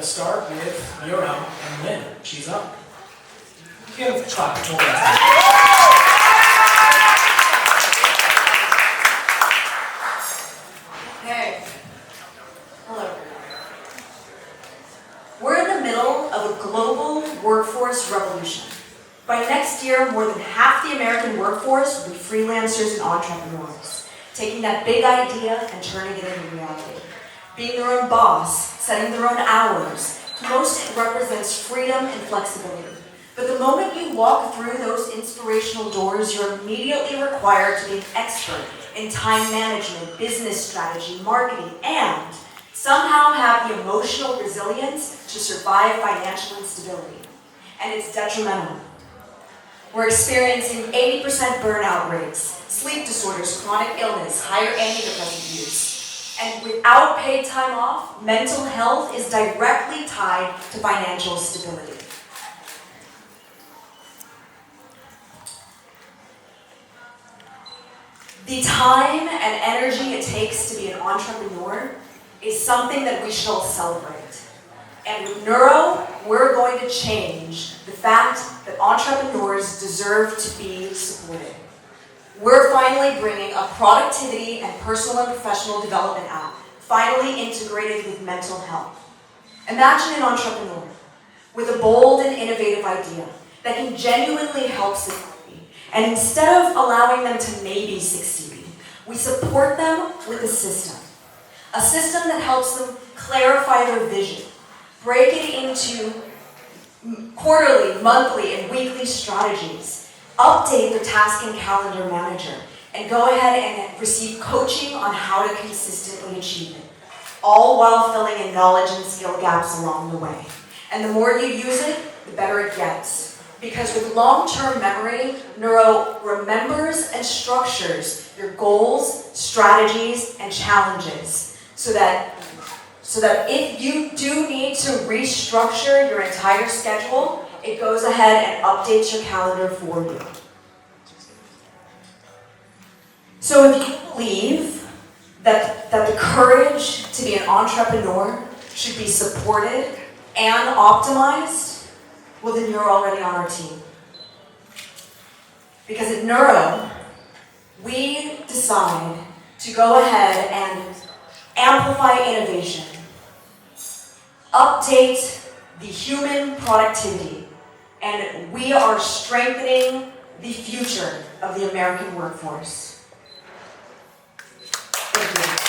start with Neurow and Lynn. She's up. Give a clap. Hey. Hello. We're in the middle of a global workforce revolution. By next year, more than half the American workforce will be freelancers and entrepreneurs, taking that big idea and turning it into reality. Being their own boss, setting their own hours, to most it represents freedom and flexibility. But the moment you walk through those inspirational doors, you're immediately required to be an expert in time management, business strategy, marketing, and somehow have the emotional resilience to survive financial instability. And it's detrimental. We're experiencing 80% burnout rates, sleep disorders, chronic illness, higher antidepressant use. And without paid time off, mental health is directly tied to financial stability. The time and energy it takes to be an entrepreneur is something that we shall celebrate. And with Neurow, we're going to change the fact that entrepreneurs deserve to be supported. We're finally bringing a productivity and personal and professional development app, finally integrated with mental health. Imagine an entrepreneur with a bold and innovative idea that can genuinely help society. And instead of allowing them to maybe succeed, we support them with a system that helps them clarify their vision, break it into quarterly, monthly, and weekly strategies, update their task and calendar manager, and go ahead and receive coaching on how to consistently achieve it, all while filling in knowledge and skill gaps along the way. And the more you use it, the better it gets. Because with long-term memory, Neurow remembers and structures your goals, strategies, and challenges so that if you do need to restructure your entire schedule, it goes ahead and updates your calendar for you. So if you believe that the courage to be an entrepreneur should be supported and optimized, well, then you're already on our team. Because at Neurow, we decide to go ahead and amplify innovation, update the human productivity, and we are strengthening the future of the American workforce. Thank you.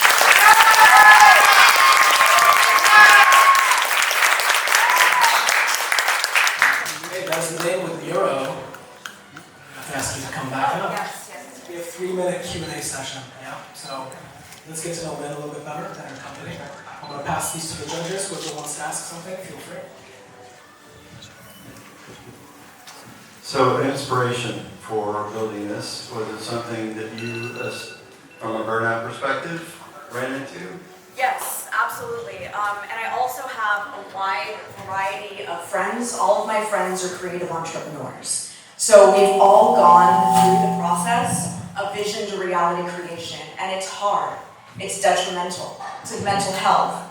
That's Lynn with Neurow. I have to ask you to come back up. Yes. We have a 3-minute Q&A session. Yeah. So let's get to know Lynn a little bit better than her company. I'm going to pass these to the judges. Whoever wants to ask something, feel free. So inspiration for building this, was it something that you, from a burnout perspective, ran into? Yes, absolutely. And I also have a wide variety of friends. All of my friends are creative entrepreneurs. So we've all gone through the process of vision to reality creation, and it's hard. It's detrimental to mental health.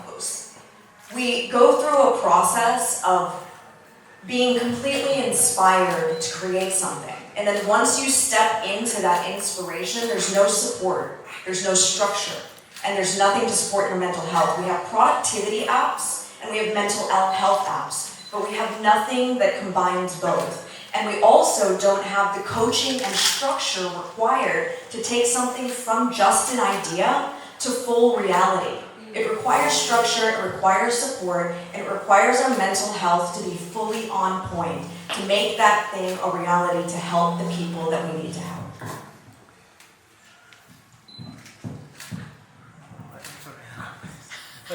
We go through a process of being completely inspired to create something. And then once you step into that inspiration, there's no support, there's no structure, and there's nothing to support your mental health. We have productivity apps, and we have mental health apps, but we have nothing that combines both. And we also don't have the coaching and structure required to take something from just an idea to full reality. It requires structure, it requires support, and it requires our mental health to be fully on point to make that thing a reality to help the people that we need to help.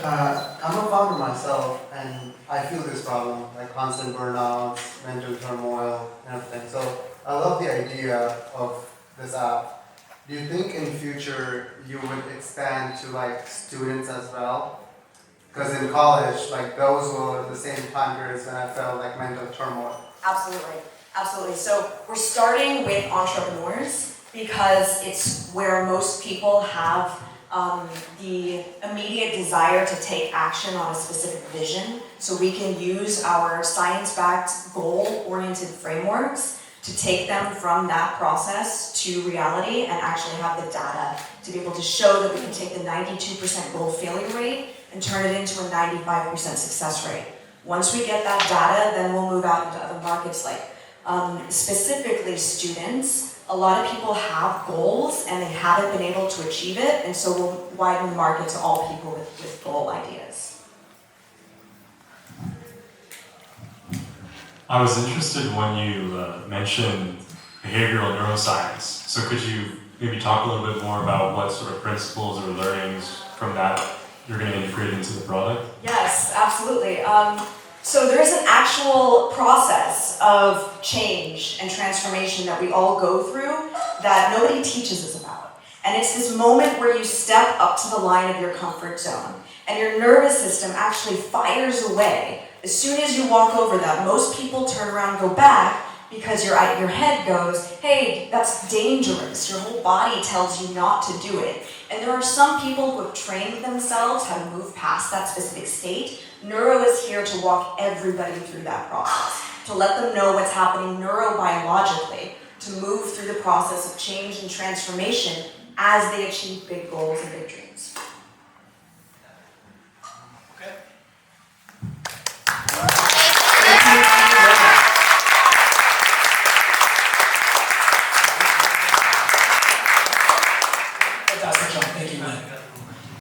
I'm a founder myself, and I feel this problem, like constant burnouts, mental turmoil, and everything. So I love the idea of this app. Do you think in future you would expand to like students as well? Because in college, like those were the same time periods when I felt like mental turmoil. Absolutely, absolutely. So we're starting with entrepreneurs because it's where most people have the immediate desire to take action on a specific vision, so we can use our science-backed, goal-oriented frameworks to take them from that process to reality and actually have the data to be able to show that we can take the 92% goal failure rate and turn it into a 95% success rate. Once we get that data, then we'll move out into other markets like specifically students. A lot of people have goals and they haven't been able to achieve it, and so we'll widen the market to all people with goal ideas. I was interested when you mentioned behavioral neuroscience. So could you maybe talk a little bit more about what sort of principles or learnings from that you're going to integrate into the product? Yes, absolutely. So there's an actual process of change and transformation that we all go through that nobody teaches us about. And it's this moment where you step up to the line of your comfort zone and your nervous system actually fires away. As soon as you walk over that, most people turn around and go back because your head goes, hey, that's dangerous. Your whole body tells you not to do it. And there are some people who have trained themselves how to move past that specific state. Neurow is here to walk everybody through that process, to let them know what's happening neurobiologically, to move through the process of change and transformation as they achieve big goals and big dreams.